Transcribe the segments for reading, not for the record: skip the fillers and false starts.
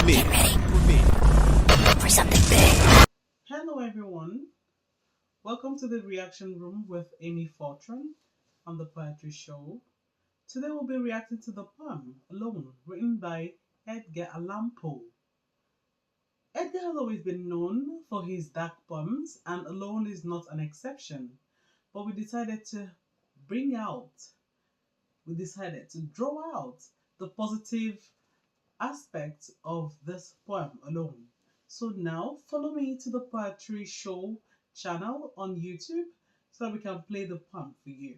Get ready for something big. Hello, everyone. Welcome to the reaction room with Amy Fortran on the Poetry Show. Today we'll be reacting to the poem Alone, written by Edgar Allan Poe. Edgar has always been known for his dark poems, and Alone is not an exception. But bring out, we decided to draw out the positive aspects of this poem Alone. So now follow me to the Poetry Show channel on YouTube so that we can play the poem for you.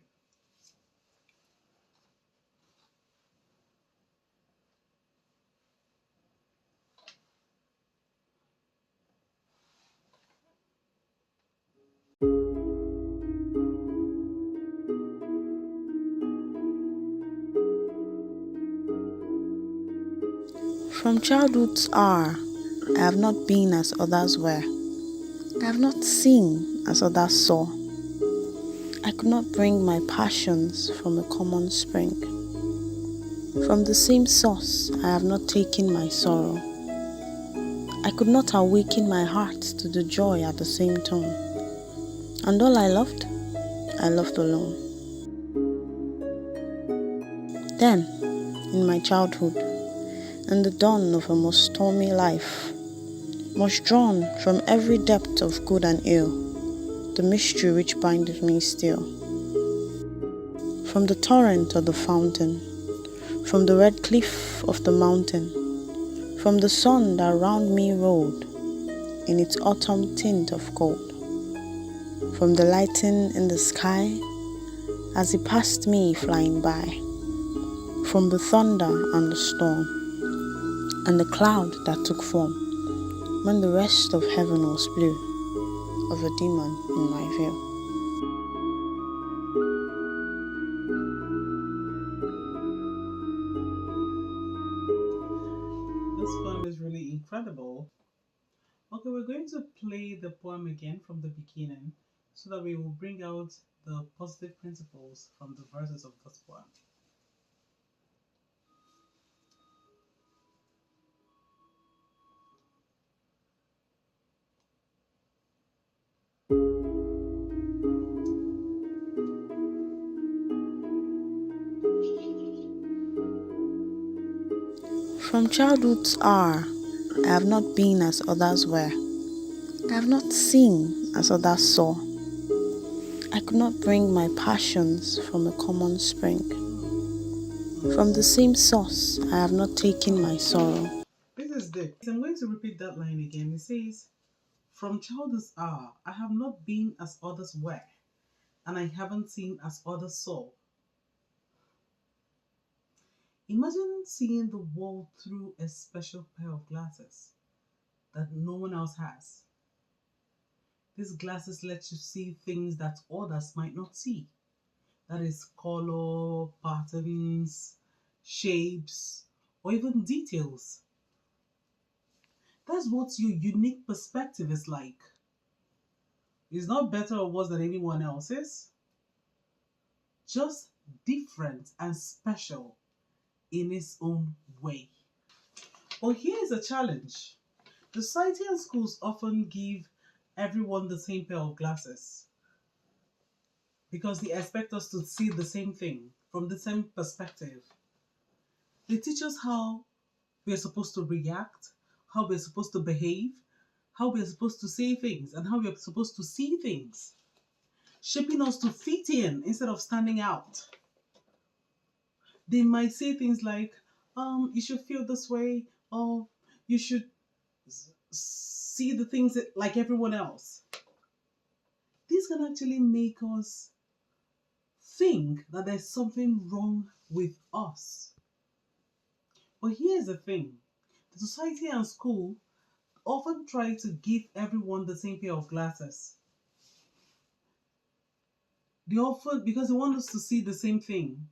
From childhood's hour, I have not been as others were. I have not seen as others saw. I could not bring my passions from a common spring. From the same source, I have not taken my sorrow. I could not awaken my heart to the joy at the same tone. And all I loved alone. Then, in my childhood, in the dawn of a most stormy life, most drawn from every depth of good and ill, the mystery which bindeth me still. From the torrent or the fountain, from the red cliff of the mountain, from the sun that round me rolled in its autumn tint of gold, from the lightning in the sky as it passed me flying by, from the thunder and the storm, and the cloud that took form when the rest of heaven was blue of a demon in my view. This poem is really incredible. Okay, we're going to play the poem again from the beginning so that we will bring out the positive principles from the verses of this poem. From childhood's hour, I have not been as others were. I have not seen as others saw. I could not bring my passions from a common spring. From the same source, I have not taken my sorrow. This is deep. I'm going to repeat that line again. It says, from childhood's hour, I have not been as others were, and I haven't seen as others saw. Imagine seeing the world through a special pair of glasses that no one else has. These glasses let you see things that others might not see. That is color, patterns, shapes, or even details. That's what your unique perspective is like. It's not better or worse than anyone else's, just different and special in its own way. But here's a challenge. The society and schools often give everyone the same pair of glasses because they expect us to see the same thing from the same perspective. They teach us how we're supposed to react, how we're supposed to behave, how we're supposed to say things, and how we're supposed to see things, shaping us to fit in instead of standing out. They might say things like, you should feel this way, or you should see the things like everyone else. This can actually make us think that there's something wrong with us. But here's the thing. The society and school often try to give everyone the same pair of glasses. They often, because they want us to see the same thing,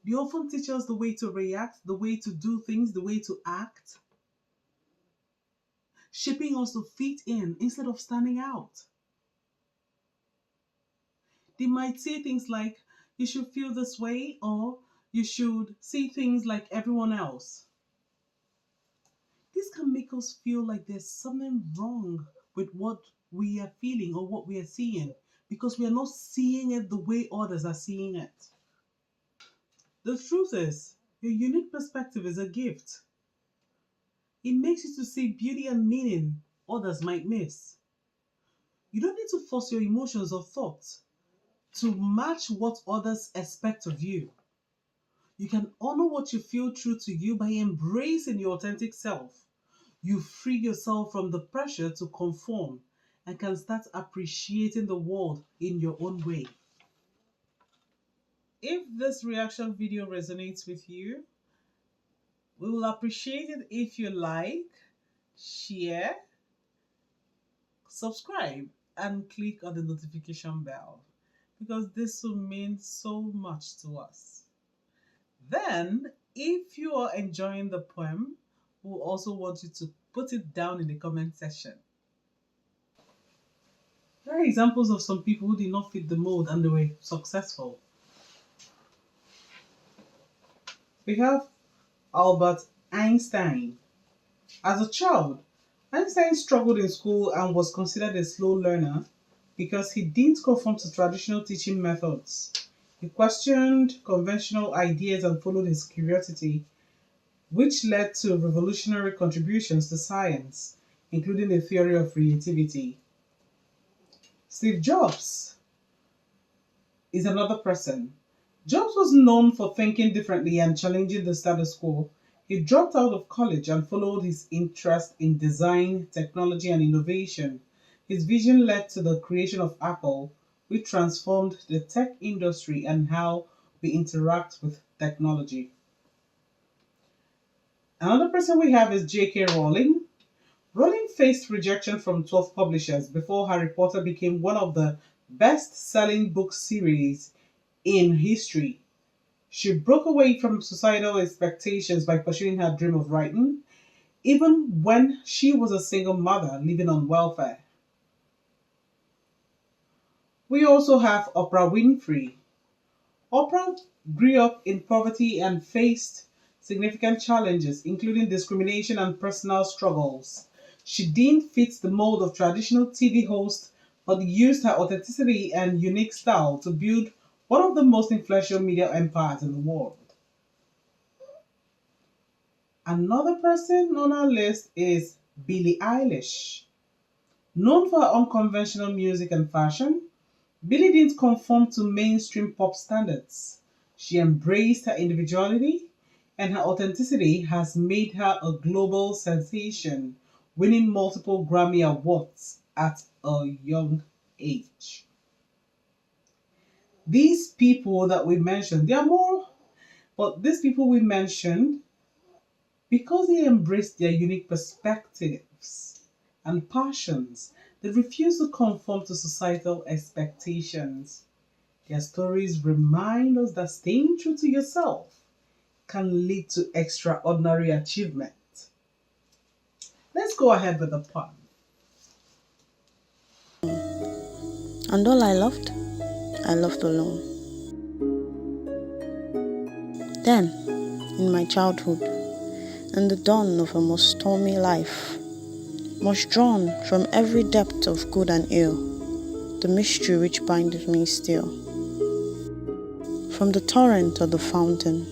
they often teach us the way to react, the way to do things, the way to act, shaping us to fit in instead of standing out. They might say things like, you should feel this way, or you should see things like everyone else. this can make us feel like there's something wrong with what we are feeling or what we are seeing because we are not seeing it the way others are seeing it. The truth is, your unique perspective is a gift. It makes you to see beauty and meaning others might miss. You don't need to force your emotions or thoughts to match what others expect of you. You can honor what you feel true to you by embracing your authentic self. You free yourself from the pressure to conform and can start appreciating the world in your own way. If this reaction video resonates with you, we will appreciate it if you like, share, subscribe, and click on the notification bell because this will mean so much to us. Then, if you are enjoying the poem, we'll also want you to put it down in the comment section. There are examples of some people who did not fit the mold and they were successful. We have Albert Einstein. As a child, Einstein struggled in school and was considered a slow learner because he didn't conform to traditional teaching methods. He questioned conventional ideas and followed his curiosity, which led to revolutionary contributions to science, including the theory of relativity. Steve Jobs is another person. Jobs was known for thinking differently and challenging the status quo. He dropped out of college and followed his interest in design, technology, and innovation. His vision led to the creation of Apple, which transformed the tech industry and how we interact with technology. Another person we have is J.K. Rowling. Rowling faced rejection from 12 publishers before Harry Potter became one of the best-selling book series in history. She broke away from societal expectations by pursuing her dream of writing, even when she was a single mother living on welfare. We also have Oprah Winfrey. Oprah grew up in poverty and faced significant challenges, including discrimination and personal struggles. She didn't fit the mold of traditional TV host, but used her authenticity and unique style to build one of the most influential media empires in the world. Another person on our list is Billie Eilish. Known for her unconventional music and fashion, Billie didn't conform to mainstream pop standards. She embraced her individuality, and her authenticity has made her a global sensation, winning multiple Grammy Awards at a young age. These people that we mentioned, there are more, but these people we mentioned, because they embraced their unique perspectives and passions, they refuse to conform to societal expectations. Their stories remind us that staying true to yourself can lead to extraordinary achievement. Let's go ahead with the poem. And all I loved alone. Then, in my childhood, in the dawn of a most stormy life, much drawn from every depth of good and ill, the mystery which bindeth me still. From the torrent or the fountain,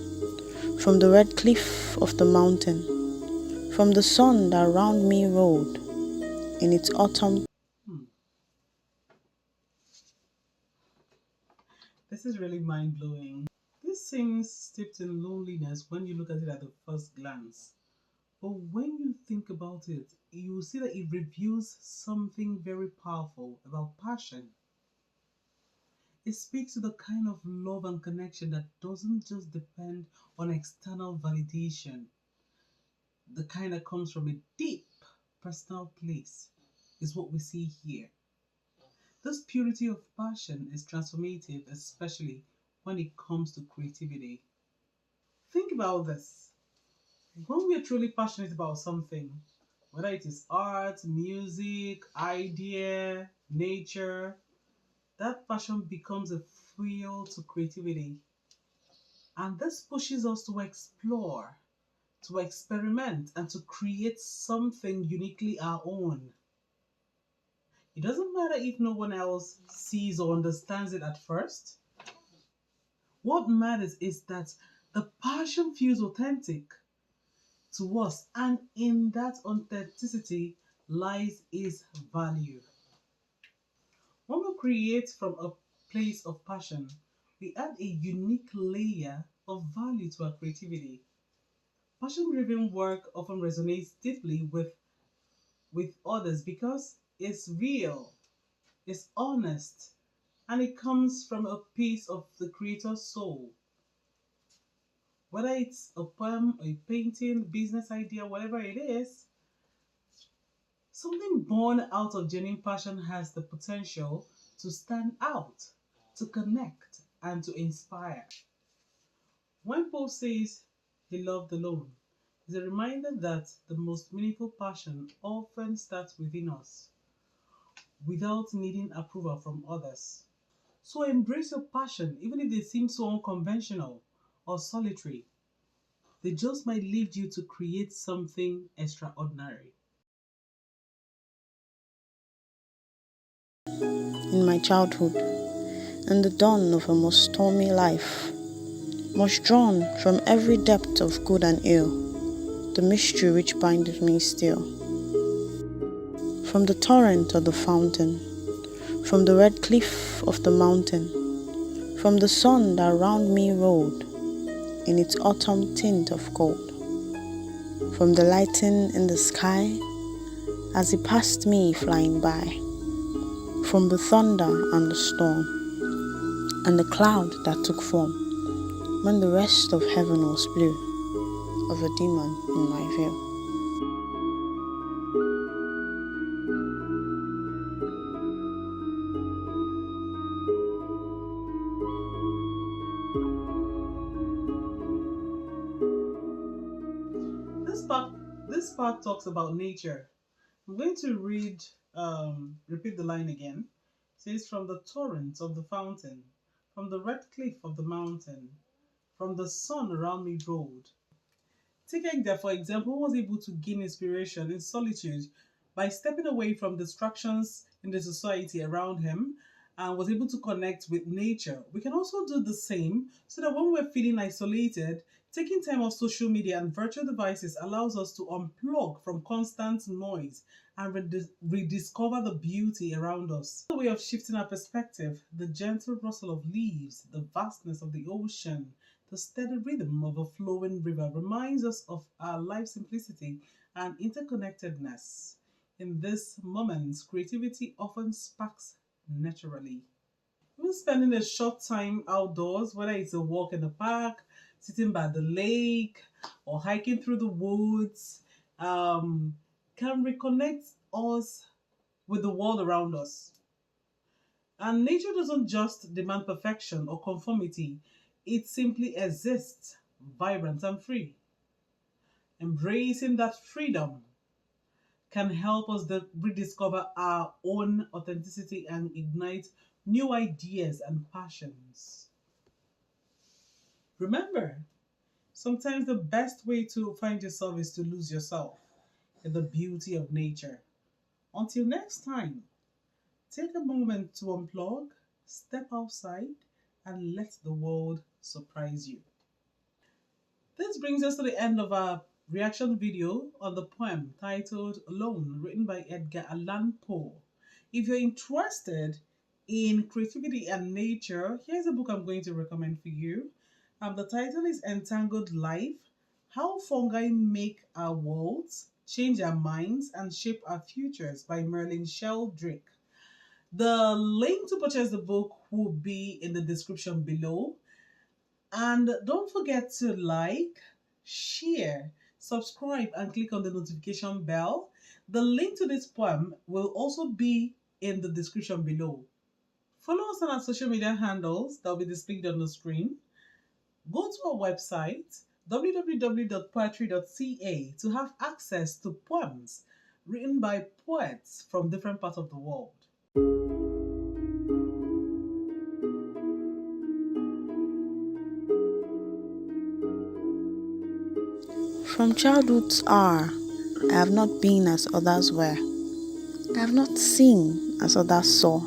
from the red cliff of the mountain, from the sun that round me rolled in its autumn. This is really mind-blowing. This seems steeped in loneliness when you look at it at the first glance. But when you think about it, you will see that it reveals something very powerful about passion. It speaks to the kind of love and connection that doesn't just depend on external validation. The kind that comes from a deep personal place is what we see here. This purity of passion is transformative, especially when it comes to creativity. Think about this. When we are truly passionate about something, whether it is art, music, idea, nature, that passion becomes a fuel to creativity. And this pushes us to explore, to experiment, and to create something uniquely our own. It doesn't matter if no one else sees or understands it at first. What matters is that the passion feels authentic to us, and in that authenticity lies its value. When we create from a place of passion, we add a unique layer of value to our creativity. Passion driven work often resonates deeply with others because it's real, it's honest, and it comes from a piece of the creator's soul. Whether it's a poem, a painting, business idea, whatever it is, something born out of genuine passion has the potential to stand out, to connect, and to inspire. When Poe says he loved alone, it's a reminder that the most meaningful passion often starts within us without needing approval from others. So embrace your passion, even if they seem so unconventional or solitary. They just might lead you to create something extraordinary. In my childhood, in the dawn of a most stormy life, most drawn from every depth of good and ill, the mystery which bindeth me still. From the torrent or the fountain, from the red cliff of the mountain, from the sun that round me rolled in its autumn tint of gold, from the lightning in the sky as it passed me flying by, from the thunder and the storm, and the cloud that took form when the rest of heaven was blue, of a demon in my view. This part, this part talks about nature. I'm going to repeat the line again. It says, from the torrent of the fountain, from the red cliff of the mountain, from the sun around me rolled. Take Edgar, for example, was able to gain inspiration in solitude by stepping away from distractions in the society around him and was able to connect with nature. We can also do the same so that when we're feeling isolated, taking time off social media and virtual devices allows us to unplug from constant noise and rediscover the beauty around us. A way of shifting our perspective, the gentle rustle of leaves, the vastness of the ocean, the steady rhythm of a flowing river reminds us of our life simplicity and interconnectedness. In these moments, creativity often sparks naturally. Even spending a short time outdoors, whether it's a walk in the park, sitting by the lake, or hiking through the woods, um, can reconnect us with the world around us. And nature doesn't just demand perfection or conformity, it simply exists, vibrant and free. Embracing that freedom can help us rediscover our own authenticity and ignite new ideas and passions. Remember, sometimes the best way to find yourself is to lose yourself in the beauty of nature. Until next time, take a moment to unplug, step outside, and let the world surprise you. This brings us to the end of our reaction video on the poem titled Alone, written by Edgar Allan Poe. If you're interested in creativity and nature, here's a book I'm going to recommend for you. The title is Entangled Life: How Fungi Make Our Worlds, Change Our Minds, and Shape Our Futures by Merlin Sheldrake. The link to purchase the book will be in the description below. And don't forget to like, share, subscribe, and click on the notification bell. The link to this poem will also be in the description below. Follow us on our social media handles that will be displayed on the screen. Go to our website www.poetree.ca to have access to poems written by poets from different parts of the world. From childhood's hour, I have not been as others were. I have not seen as others saw.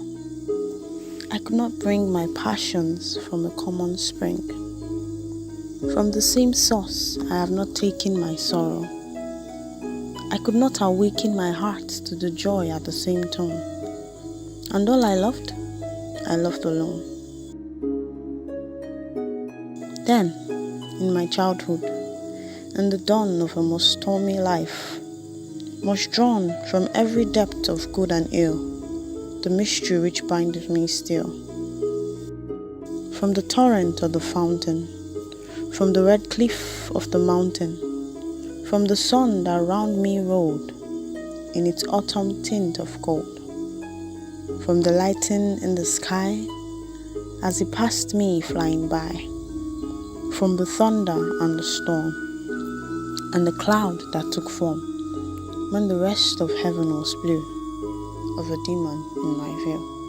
I could not bring my passions from a common spring. From the same source, I have not taken my sorrow. I could not awaken my heart to the joy at the same tone. And all I loved alone. Then, in my childhood, in the dawn of a most stormy life, most drawn from every depth of good and ill, the mystery which bindeth me still. From the torrent or the fountain, from the red cliff of the mountain, from the sun that round me rolled in its autumn tint of gold, from the lightning in the sky as it passed me flying by, from the thunder and the storm, and the cloud that took form when the rest of heaven was blue, of a demon in my view.